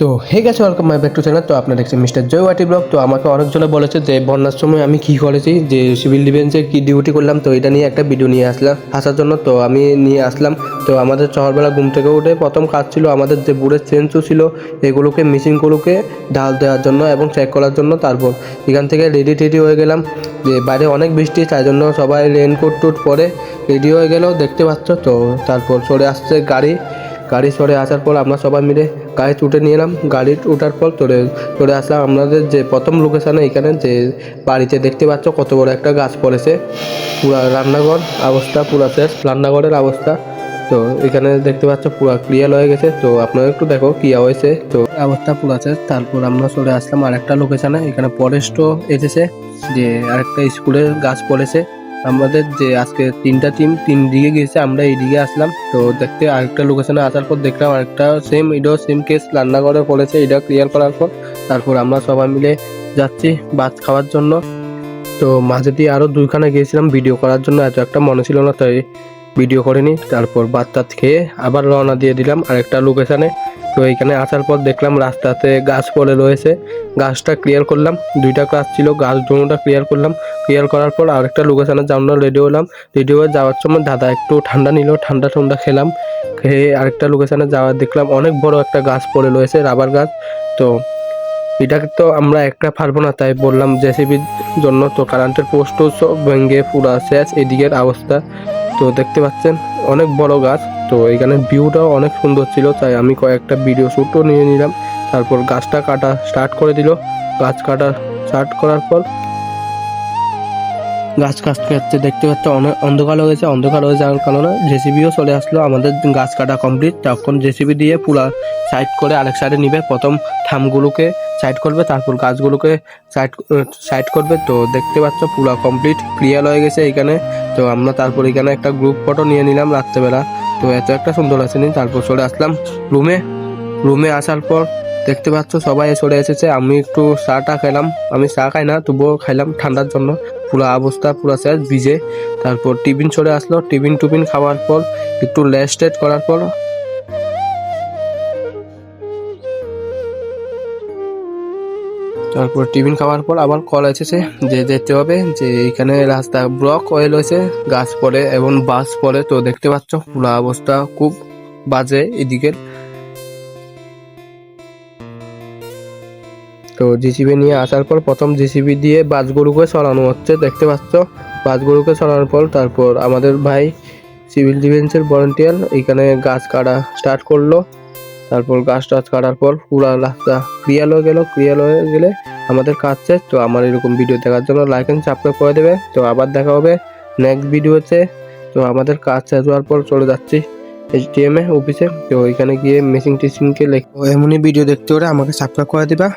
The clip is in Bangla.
তো হে গেছে welcome my back to channel. তো আপনারা দেখছেন মিস্টার জয় ওয়াটি ব্লগ। তো আমাকে অনেকজনে বলেছে যে বন্যার সময় আমি কী করেছি, যে সিভিল ডিফেন্সে কী ডিউটি করলাম, তো এটা নিয়ে একটা ভিডিও নিয়ে আসার জন্য তো আমি নিয়ে আসলাম। তো আমাদের সকালবেলা ঘুম থেকে উঠে প্রথম কাজ ছিল আমাদের যে বুড়ের চেঞ্চু ছিল এগুলোকে মেশিনগুলোকে ঢাল দেওয়ার জন্য এবং চেক করার জন্য। তারপর এখান থেকে রেডি হয়ে গেলাম, যে বাইরে অনেক বৃষ্টি, তাই জন্য সবাই রেনকোট টুট পরে রেডি হয়ে গেল, দেখতে পাচ্ছ। তো তারপর চলে আসছে গাড়ি সরে আসার পর আমরা সবাই মিলে গাড়ি উঠে নিয়ে এলাম। গাড়ি ওঠার পর চলে আসলাম আমাদের যে প্রথম লোকেশানে, এখানে যে বাড়িতে দেখতে পাচ্ছ কত বড় একটা গাছ পড়েছে। পুরা রান্নাঘর অবস্থা পুরা শেষ, রান্নাঘরের অবস্থা। তো এখানে দেখতে পাচ্ছ পুরা ক্লিয়ার হয়ে গেছে। তো আপনারা একটু দেখো কি হয়েছে। তো অবস্থা পুরা শেষ। তারপর আমরা চলে আসলাম আরেকটা লোকেশানে, এখানে ফরেস্টও এসেছে, যে আরেকটা স্কুলের গাছ পড়েছে। আমাদের যে আজকে তিনটা টিম তিন দিকে গিয়েছে, আমরা এইদিকে আসলাম। তো দেখতে আরেকটা লোকেশনে আসার পর দেখলাম আরেকটা সেম কেস রান্নাঘরে পড়েছে। এটা ক্লিয়ার করার পর তারপর আমরা সবাই মিলে যাচ্ছি ভাত খাওয়ার জন্য। তো মাঝে দিয়ে আরও দুইখানে গিয়েছিলাম ভিডিও করার জন্য, এত একটা মনে ছিল না তাই ভিডিও করিনি। তারপর ভাত টাত খেয়ে আবার রওনা দিয়ে দিলাম আরেকটা লোকেশানে। তো এইখানে আসার পর দেখলাম রাস্তাতে গাছ পড়ে রয়েছে, গাছটা ক্লিয়ার করলাম। দুইটা কাজ ছিল, গাছ দুটোটা ক্লিয়ার করলাম। ক্লিয়ার করার পর আরেকটা লোকেশানে যাওয়ার রেডি হলাম। রেডি হয়ে যাওয়ার সময় দাদা একটু ঠান্ডা নিল, ঠান্ডা খেলাম। খেয়ে আরেকটা লোকেশানে দেখলাম অনেক বড় একটা গাছ পড়ে রয়েছে, রাবার গাছ। তো এটাকে তো আমরা একটা পারবো না, তাই বললাম জেসিবির জন্য। তো কারেন্টের পোস্টও সব ভেঙে পুরা শেষ এদিকের অবস্থা। তো দেখতে পাচ্ছেন অনেক বড় গাছ। তো এখানে ভিউটাও অনেক সুন্দর ছিল, তাই আমি কয়েকটা ভিডিও শ্যুটও নিয়ে নিলাম। তারপর গাছটা কাটা স্টার্ট করে দিল। গাছ কাটা স্টার্ট করার পর গাছ কাটতে দেখতে পাচ্ছ অনেক অন্ধকার হয়ে যাওয়ার কারণে জেসিবিও চলে আসলো। আমাদের গাছ কাটা কমপ্লিট, তখন জেসিবি দিয়ে পুরা সাইড করে আরেক সাইডে নিবে। প্রথম থামগুলোকে সাইড করবে, তারপর গাছগুলোকে সাইড করবে। তো দেখতে পাচ্ছ পুরা কমপ্লিট ক্লিয়ার হয়ে গেছে এখানে। তো আমরা তারপর এখানে একটা গ্রুপ ফটো নিয়ে নিলাম রাত্রেবেলা। তো এত একটা সুন্দর আসেনি। তারপর চলে আসলাম রুমে আসার পর দেখতে পাচ্ছ সবাই চলে এসেছে। আমি একটু চাটা খেলাম, আমি চা খাই না তবুও খাইলাম ঠান্ডার জন্য। পুরো অবস্থা পুরো শেষ ভিজে। তারপর টিফিন চলে আসলো, টিফিন খাওয়ার পর একটু রেস্ট করার পর আবার কল এসেছে যে যেতে হবে, যে এখানে রাস্তা ব্লক হয়ে রয়েছে, গাছ পড়ে এবং বাস পড়ে। তো দেখতে পাচ্ছ পুরো অবস্থা খুব বাজে এদিকের। তো জিসিবি নিয়ে আসার পর প্রথম জিসিবি দিয়ে বাসগুলোকে সরানো হচ্ছে, দেখতে পাচ্ছ। বাসগুলোকে সরানোর পর তারপর আমাদের ভাই সিভিল ডিফেন্সের ভলান্টিয়ার এখানে গাছ কাটা স্টার্ট করলো। তারপর গাছ টাছ কাটার পর পুরা রাস্তা ক্লিয়ার হয়ে গেলে আমাদের কাজ শেষ। তো আমার এরকম ভিডিও দেখার জন্য লাইক এন্ড সাবস্ক্রাইব করে দেবে। তো আবার দেখা হবে নেক্সট ভিডিওতে। তো আমাদের কাজ শেষ হওয়ার পর চলে যাচ্ছি HTM অফিসে। তো এখানে গিয়ে মেশিন টেশিনকে এমনই ভিডিও দেখতে হলে আমাকে সাবস্ক্রাইব করে দিবা।